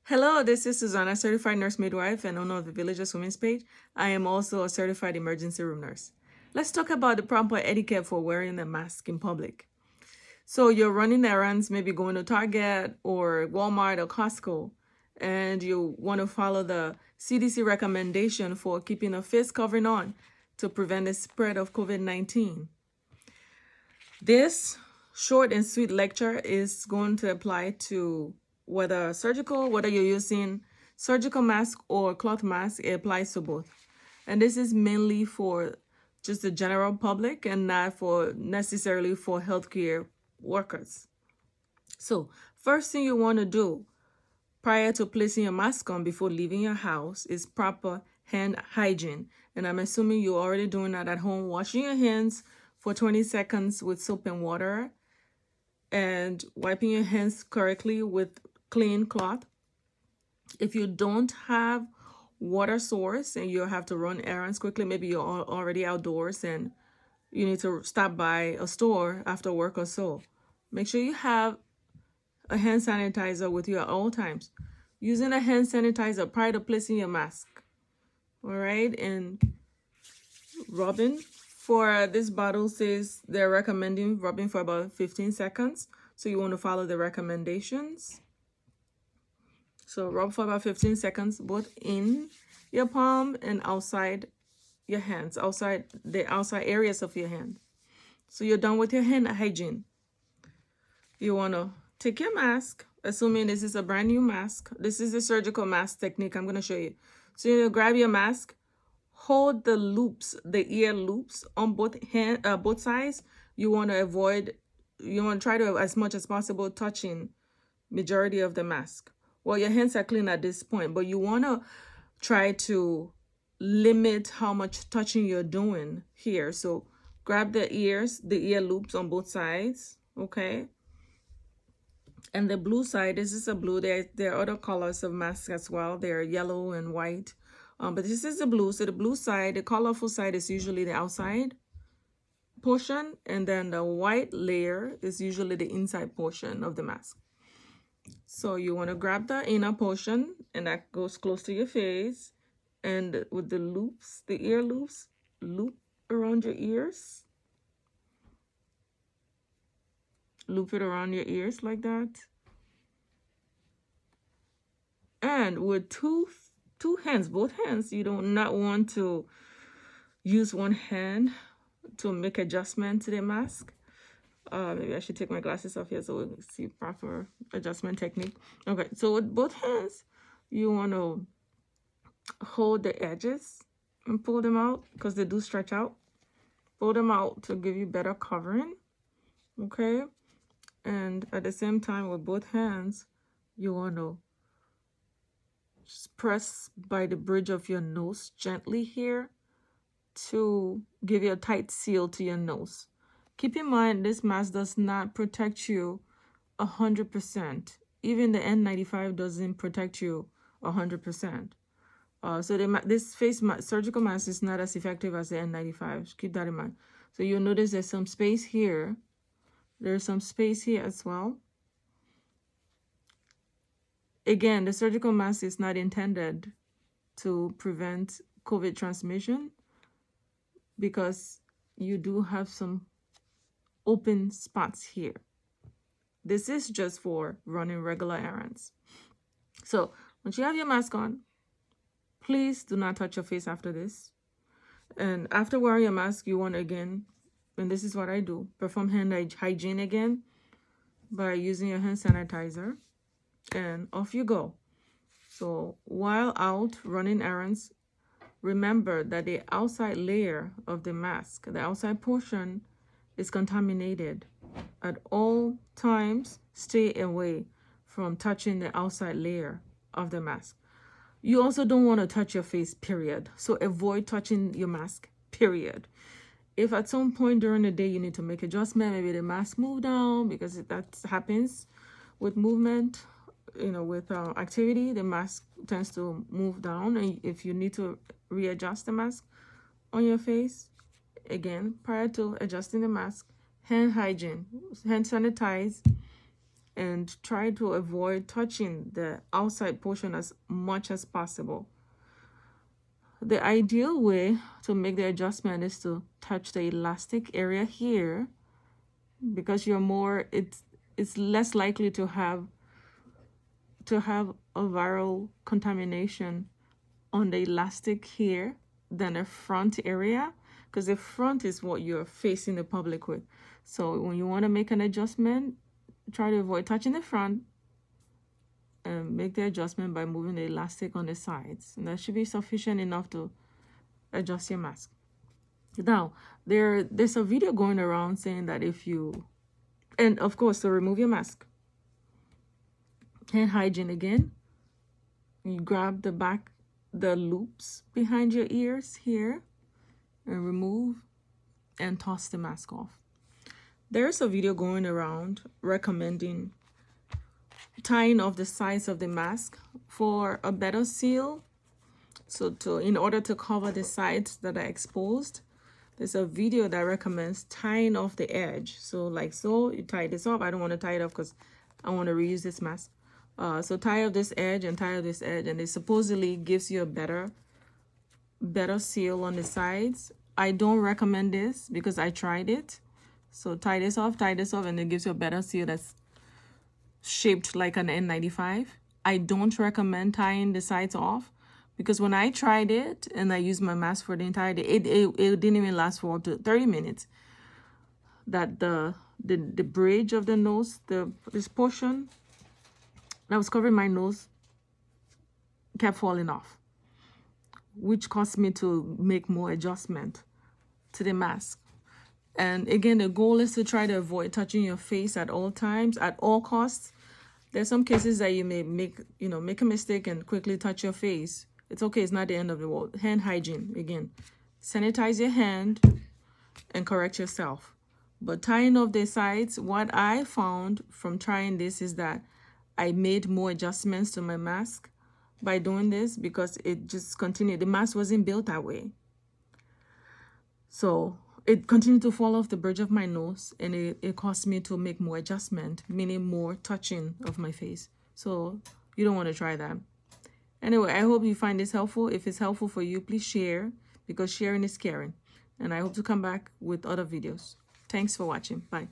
Hello, this is Susanna, certified nurse midwife and owner of the Villages Women's Page. I am also a certified emergency room nurse. Let's talk about the proper etiquette for wearing a mask in public. So you're running errands, maybe going to Target or Walmart or Costco, and you want to follow the CDC recommendation for keeping a face covering on to prevent the spread of COVID-19. This short and sweet lecture is going to apply to whether you're using surgical mask or cloth mask, it applies to both. And this is mainly for just the general public and not for necessarily for healthcare workers. So first thing you want to do prior to placing your mask on before leaving your house is proper hand hygiene. And I'm assuming you're already doing that at home, washing your hands for 20 seconds with soap and water and wiping your hands correctly with clean cloth. If you don't have water source and you have to run errands quickly, maybe you're already outdoors and you need to stop by a store after work or so, make sure you have a hand sanitizer with you at all times. Using a hand sanitizer prior to placing your mask. All right, and rubbing for this bottle says they're recommending rubbing for about 15 seconds. So you want to follow the recommendations. So rub for about 15 seconds, both in your palm and outside your hands, outside the outside areas of your hand. So you're done with your hand hygiene. You want to take your mask, assuming this is a brand new mask. This is the surgical mask technique I'm going to show you. So you grab your mask, hold the loops, the ear loops on both sides. You want to try to, as much as possible, touching majority of the mask. Well, your hands are clean at this point, but you want to try to limit how much touching you're doing here. So grab the ear loops on both sides, okay? And the blue side, this is a blue. There are other colors of masks as well. They're yellow and white. But this is the blue. So the blue side, the colorful side is usually the outside portion. And then the white layer is usually the inside portion of the mask. So you want to grab the inner portion, and that goes close to your face. And with the loops, the ear loops, loop around your ears. Loop it around your ears like that. And with two hands, both hands, you do not want to use one hand to make adjustment to the mask. Maybe I should take my glasses off here so we can see proper adjustment technique. Okay, so with both hands, you want to hold the edges and pull them out because they do stretch out. Pull them out to give you better covering. Okay, and at the same time with both hands, you want to just press by the bridge of your nose gently here to give you a tight seal to your nose. Keep in mind, this mask does not protect you 100%. Even the N95 doesn't protect you 100%. So this surgical mask is not as effective as the N95. Keep that in mind. So you'll notice there's some space here. There's some space here as well. Again, the surgical mask is not intended to prevent COVID transmission because you do have some open spots here. This is just for running regular errands. So once you have your mask on, please do not touch your face after this. And after wearing your mask, you want to again, and this is what I do, perform hand hygiene again by using your hand sanitizer. And off you go. So while out running errands, remember that the outside layer of the mask, the outside portion, is contaminated. At all times, stay away from touching the outside layer of the mask. You also don't want to touch your face, period. So avoid touching your mask, period. If at some point during the day you need to make adjustment, maybe the mask move down, because that happens with movement, with activity, the mask tends to move down. And if you need to readjust the mask on your face, again, prior to adjusting the mask, hand hygiene, hand sanitize, and try to avoid touching the outside portion as much as possible. The ideal way to make the adjustment is to touch the elastic area here, because it's less likely to have a viral contamination on the elastic here than the front area, because the front is what you're facing the public with. So when you want to make an adjustment, try to avoid touching the front and make the adjustment by moving the elastic on the sides, and that should be sufficient enough to adjust your mask. Now, there's a video going around saying that and of course, to remove your mask, hand hygiene again, you grab the loops behind your ears here and remove and toss the mask off. There's a video going around recommending tying off the sides of the mask for a better seal. So in order to cover the sides that are exposed, there's a video that recommends tying off the edge. So like so, you tie this off. I don't want to tie it off because I want to reuse this mask. So tie off this edge and tie off this edge, and it supposedly gives you a better seal on the sides. I don't recommend this because I tried it. So tie this off, and it gives you a better seal that's shaped like an N95. I don't recommend tying the sides off because when I tried it and I used my mask for the entire day, it didn't even last for up to 30 minutes. That the bridge of the nose, this portion that was covering my nose kept falling off, which caused me to make more adjustment to the mask. And again, the goal is to try to avoid touching your face at all times, at all costs. There's some cases that you may make a mistake and quickly touch your face. It's okay, it's not the end of the world. Hand hygiene, again. Sanitize your hand and correct yourself. But tying off the sides, what I found from trying this is that I made more adjustments to my mask by doing this because it just continued. The mask wasn't built that way. So it continued to fall off the bridge of my nose, and it caused me to make more adjustment, meaning more touching of my face. So you don't want to try that. Anyway, I hope you find this helpful. If it's helpful for you, please share, because sharing is caring. And I hope to come back with other videos. Thanks for watching. Bye.